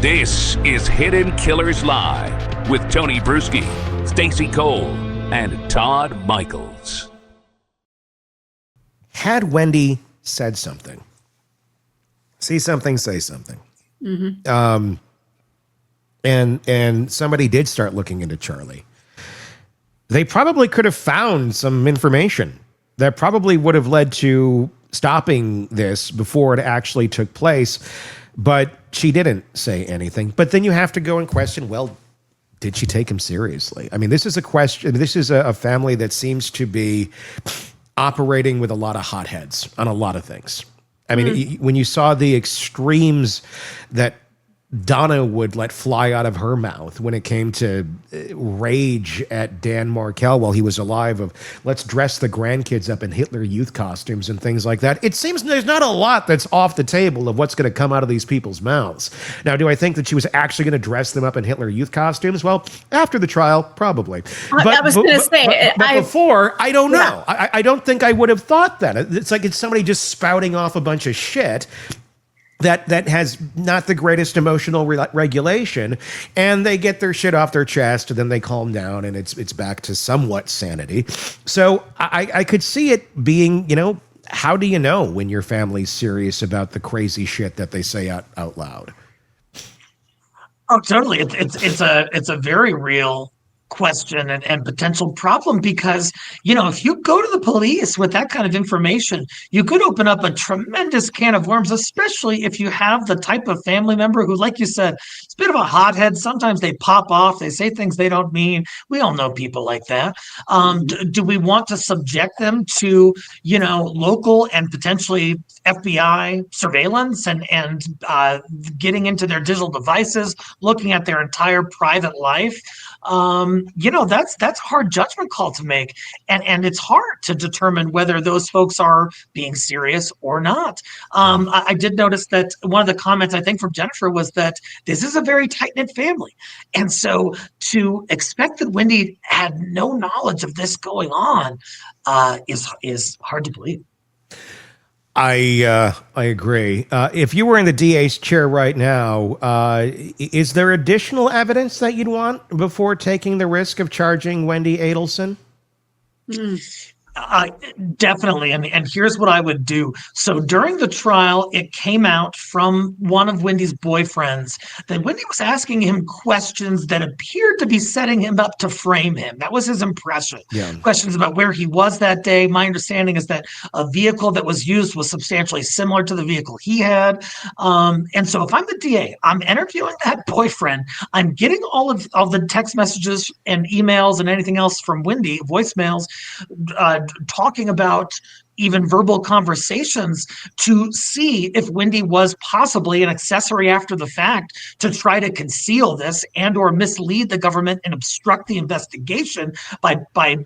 This is Hidden Killers Live with Tony Bruschi, Stacey Cole, and Todd Michaels. Had Wendi said something, see something, say something, and somebody did start looking into Charlie, they probably could have found some information that probably would have led to stopping this before it actually took place. But she didn't say anything. But then you have to go and question, well, did she take him seriously? I mean, this is a question. This is a family that seems to be operating with a lot of hotheads on a lot of things. I mean, when you saw the extremes that Donna would let fly out of her mouth when it came to rage at Dan Markel while he was alive of let's dress the grandkids up in Hitler Youth costumes and things like that. It seems there's not a lot that's off the table of what's going to come out of these people's mouths. Now, do I think that she was actually going to dress them up in Hitler Youth costumes? Well, after the trial, probably. I was going to say. But before, I don't know. Yeah. I don't think I would have thought that. It's like it's somebody just spouting off a bunch of shit that has not the greatest emotional regulation, and they get their shit off their chest, and then they calm down, and it's back to somewhat sanity. So I could see it being, how do you know when your family's serious about the crazy shit that they say out loud? Oh, totally. It's a very real question and potential problem because, if you go to the police with that kind of information, you could open up a tremendous can of worms, especially if you have the type of family member who, like you said, it's a bit of a hothead. Sometimes they pop off. They say things they don't mean. We all know people like that. Do we want to subject them to, local and potentially FBI surveillance and getting into their digital devices, looking at their entire private life? That's a hard judgment call to make. And it's hard to determine whether those folks are being serious or not. I did notice that one of the comments, I think, from Jennifer was that this is a very tight-knit family. And so to expect that Wendi had no knowledge of this going on is hard to believe. I agree. If you were in the DA's chair right now, is there additional evidence that you'd want before taking the risk of charging Wendi Adelson? Definitely. And here's what I would do. So during the trial, it came out from one of Wendi's boyfriends that Wendi was asking him questions that appeared to be setting him up to frame him. That was his impression. Yeah. Questions about where he was that day. My understanding is that a vehicle that was used was substantially similar to the vehicle he had. And so if I'm the DA, I'm interviewing that boyfriend. I'm getting all of the text messages and emails and anything else from Wendi, voicemails, talking about even verbal conversations to see if Wendi was possibly an accessory after the fact to try to conceal this and or mislead the government and obstruct the investigation by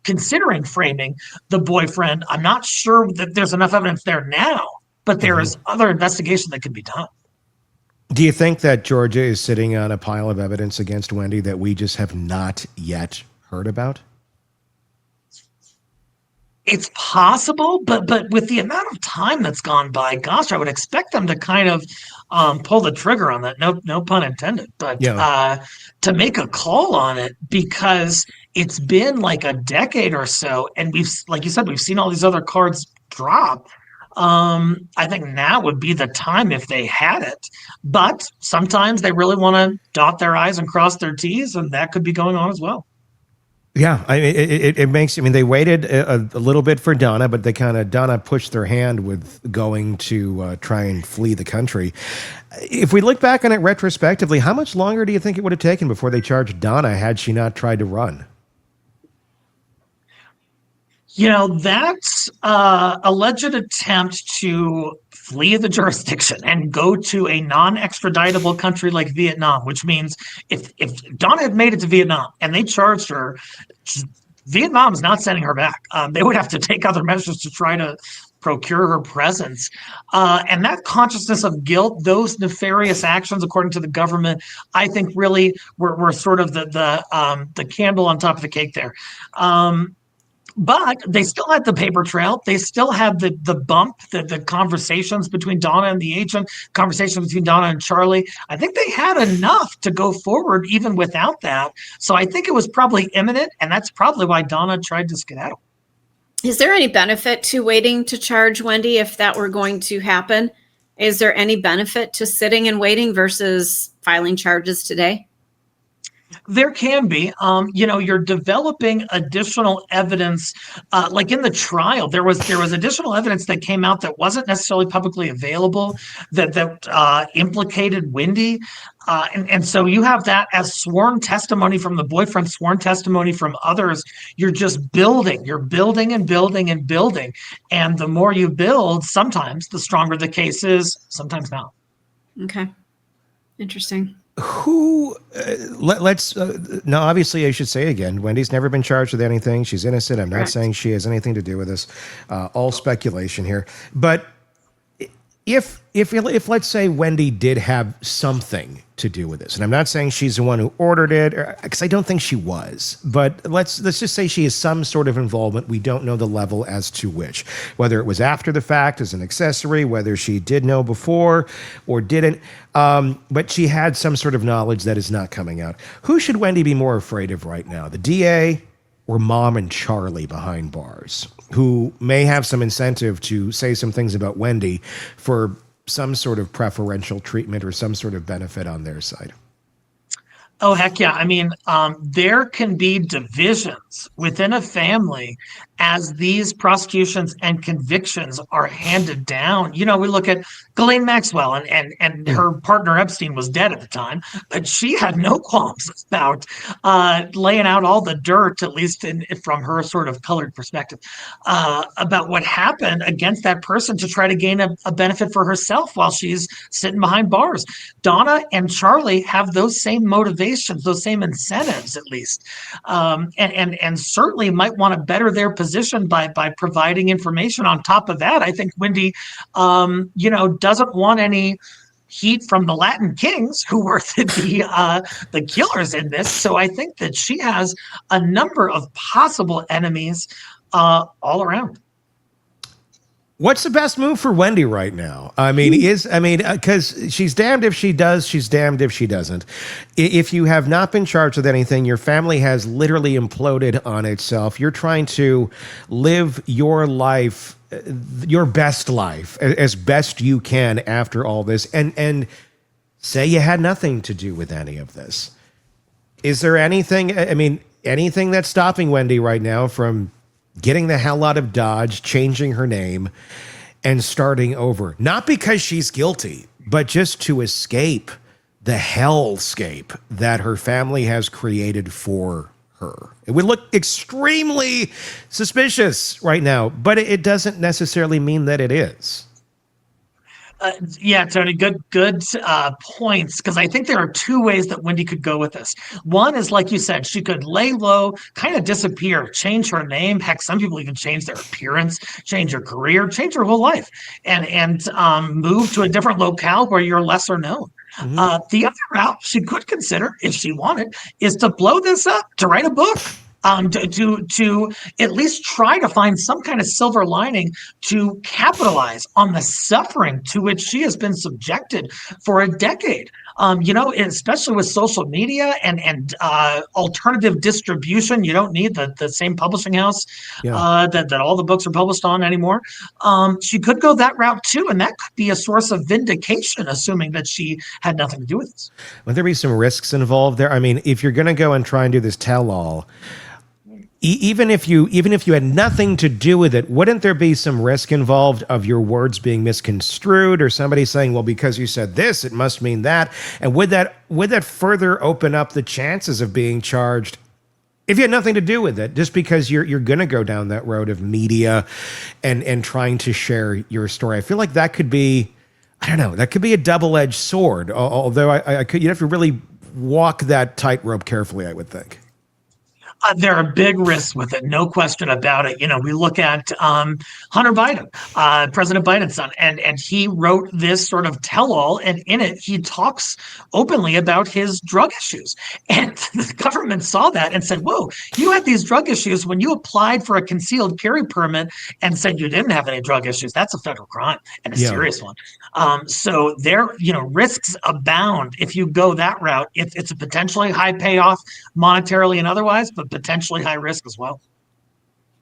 considering framing the boyfriend. I'm not sure that there's enough evidence there now, but there is other investigation that could be done. Do you think that Georgia is sitting on a pile of evidence against Wendi that we just have not yet heard about? It's possible, but with the amount of time that's gone by, gosh, I would expect them to kind of pull the trigger on that. No pun intended. But to make a call on it, because it's been like a decade or so, and like you said, we've seen all these other cards drop. I think now would be the time if they had it. But sometimes they really want to dot their I's and cross their T's, and that could be going on as well. Yeah, it makes. I mean, they waited a little bit for Donna, but Donna pushed their hand with going to try and flee the country. If we look back on it retrospectively, how much longer do you think it would have taken before they charged Donna had she not tried to run? That's alleged attempt to flee the jurisdiction and go to a non-extraditable country like Vietnam, which means if Donna had made it to Vietnam and they charged her, Vietnam is not sending her back. They would have to take other measures to try to procure her presence. And that consciousness of guilt, those nefarious actions, according to the government, I think really were sort of the candle on top of the cake there. But they still had the paper trail. They still had the bump, the conversations between Donna and the agent, conversations between Donna and Charlie. I think they had enough to go forward even without that. So I think it was probably imminent, and that's probably why Donna tried to skedaddle. Is there any benefit to waiting to charge Wendi if that were going to happen? Is there any benefit to sitting and waiting versus filing charges today? There can be. You're developing additional evidence. Like in the trial, there was additional evidence that came out that wasn't necessarily publicly available that implicated Wendi. And so you have that as sworn testimony from the boyfriend, sworn testimony from others. You're just building. You're building and building and building. And the more you build, sometimes the stronger the case is, sometimes not. Okay. Interesting. Let's now obviously I should say again, Wendy's never been charged with anything. She's innocent. I'm not saying she has anything to do with this. All speculation here. But if let's say Wendi did have something to do with this, and I'm not saying she's the one who ordered it, because I don't think she was, but let's just say she has some sort of involvement. We don't know the level as to which, whether it was after the fact as an accessory, whether she did know before or didn't, but she had some sort of knowledge that is not coming out. Who should Wendi be more afraid of right now, the DA or Mom and Charlie behind bars, who may have some incentive to say some things about Wendi for some sort of preferential treatment or some sort of benefit on their side? Oh, heck yeah. I mean, there can be divisions within a family as these prosecutions and convictions are handed down. We look at Ghislaine Maxwell and her partner Epstein was dead at the time, but she had no qualms about laying out all the dirt, at least from her sort of colored perspective, about what happened against that person to try to gain a benefit for herself while she's sitting behind bars. Donna and Charlie have those same motivations, those same incentives, at least, and certainly might want to better their position by providing information. On top of that, I think Wendi, doesn't want any heat from the Latin kings who were the killers in this. So I think that she has a number of possible enemies all around. What's the best move for Wendi right now? Because she's damned if she does, she's damned if she doesn't. If you have not been charged with anything, your family has literally imploded on itself. You're trying to live your life, your best life, as best you can after all this, and say you had nothing to do with any of this. Is there anything that's stopping Wendi right now from getting the hell out of Dodge, changing her name, and starting over? Not because she's guilty, but just to escape the hellscape that her family has created for her. It would look extremely suspicious right now, but it doesn't necessarily mean that it is. Yeah, Tony, good points, because I think there are two ways that Wendi could go with this. One is, like you said, she could lay low, kind of disappear, change her name. Heck, some people even change their appearance, change her career, change her whole life, and move to a different locale where you're lesser known. Mm-hmm. The other route she could consider, if she wanted, is to blow this up, to write a book. To at least try to find some kind of silver lining to capitalize on the suffering to which she has been subjected for a decade. Especially with social media and alternative distribution, you don't need the same publishing house that all the books are published on anymore. She could go that route too, and that could be a source of vindication, assuming that she had nothing to do with this. Would there be some risks involved there? I mean, if you're going to go and try and do this tell-all, even if you had nothing to do with it, wouldn't there be some risk involved of your words being misconstrued, or somebody saying, well, because you said this, it must mean that? And would that further open up the chances of being charged if you had nothing to do with it, just because you're going to go down that road of media and trying to share your story? I feel like that could be, I don't know, that could be a double-edged sword, although you'd have to really walk that tightrope carefully, I would think. There are big risks with it, no question about it. We look at Hunter Biden, President Biden's son, and he wrote this sort of tell-all, and in it he talks openly about his drug issues. And the government saw that and said, "Whoa, you had these drug issues when you applied for a concealed carry permit and said you didn't have any drug issues. That's a federal crime and a serious one." So there, risks abound if you go that route. It's a potentially high payoff monetarily and otherwise, but potentially high risk as well.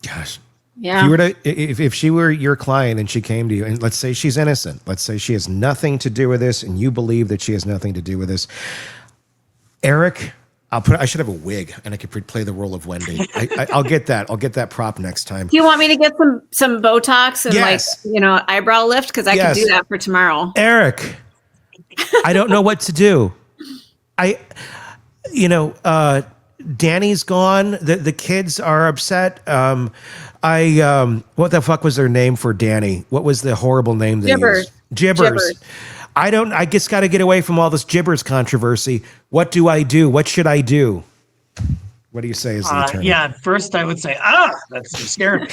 Gosh. Yeah. If she were your client and she came to you, and let's say she's innocent, let's say she has nothing to do with this, and you believe that she has nothing to do with this, Eric, I should have a wig and I could play the role of Wendi. I'll get that. I'll get that prop next time. Do you want me to get some Botox and eyebrow lift? Because I can do that for tomorrow. Eric, I don't know what to do. Danny's gone. The kids are upset. What the fuck was their name for Danny? What was the horrible name they used? Jibbers. I just got to get away from all this Jibbers controversy. What do I do? What should I do? What do you say as the attorney? First I would say, that's scary.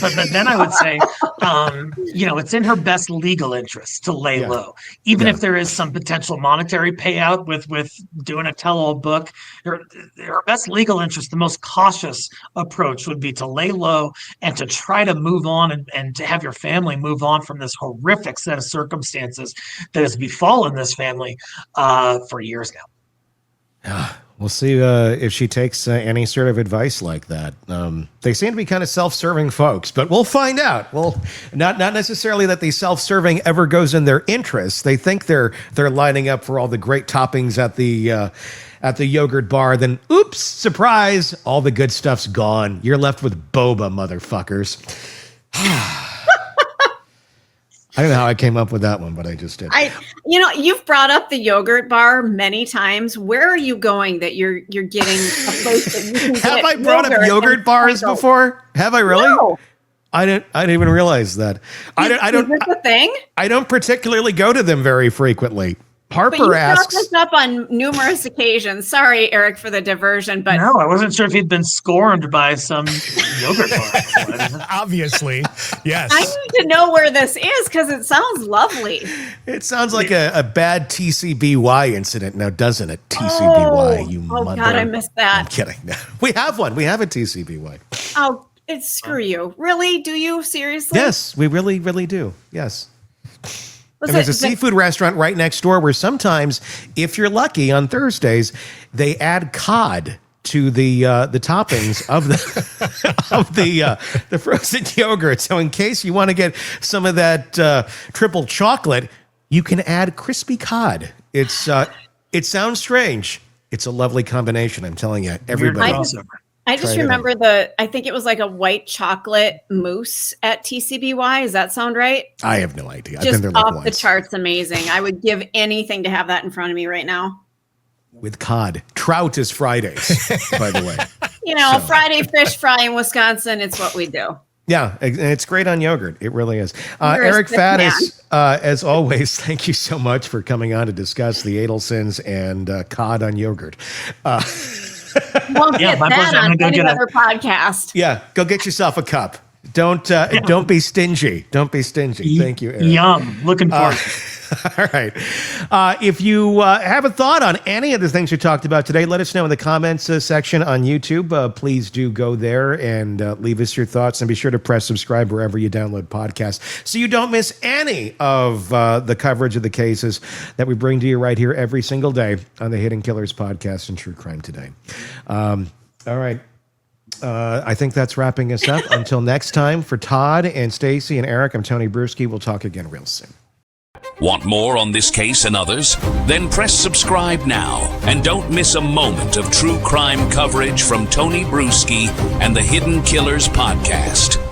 But then I would say, it's in her best legal interest to lay low. Even if there is some potential monetary payout with doing a tell-all book, her best legal interest, the most cautious approach would be to lay low and to try to move on and to have your family move on from this horrific set of circumstances that has befallen this family for years now. We'll see if she takes any sort of advice like that. They seem to be kind of self-serving folks, but we'll find out. Well, not necessarily that the self-serving ever goes in their interests. They think they're lining up for all the great toppings at the yogurt bar. Then, oops, surprise! All the good stuff's gone. You're left with boba, motherfuckers. I don't know how I came up with that one, but I just did. You've brought up the yogurt bar many times. Where are you going that you're getting a place that you can Have I brought up yogurt bars before? Have I really? No. I didn't even realize that. I don't. Is this a thing? I don't particularly go to them very frequently. Harper asks. Brought this up on numerous occasions. Sorry, Eric, for the diversion, but no, I wasn't sure if he'd been scorned by some yogurt bar. Obviously, yes. I need to know where this is because it sounds lovely. It sounds like a bad TCBY incident, now doesn't it? TCBY, mother. Oh God, I missed that. I'm kidding. We have one. We have a TCBY. Oh, screw you. Really? Do you seriously? Yes, we really, really do. Yes. And there's a seafood restaurant right next door where sometimes, if you're lucky, on Thursdays, they add cod to the toppings of the frozen yogurt. So in case you want to get some of that triple chocolate, you can add crispy cod. It sounds strange. It's a lovely combination. I'm telling you, everybody. I just remember I think it was like a white chocolate mousse at TCBY. Does that sound right? I have no idea. Just off the charts amazing. I would give anything to have that in front of me right now. With cod. Trout is Fridays, by the way. Friday fish fry in Wisconsin. It's what we do. Yeah, and it's great on yogurt. It really is. Eric Faddis, as always, thank you so much for coming on to discuss the Adelsons and cod on yogurt. Won't get that on any other podcast. Yeah, go get yourself a cup. Don't be stingy. Don't be stingy. Thank you, Eric. Yum. Looking forward. All right. If you have a thought on any of the things we talked about today, let us know in the comments section on YouTube. Please do go there and leave us your thoughts, and be sure to press subscribe wherever you download podcasts so you don't miss any of the coverage of the cases that we bring to you right here every single day on the Hidden Killers podcast and True Crime Today. All right. I think that's wrapping us up. Until next time, for Todd and Stacy and Eric, I'm Tony Bruschi. We'll talk again real soon. Want more on this case and others? Then press subscribe now and don't miss a moment of true crime coverage from Tony Bruschi and the Hidden Killers podcast.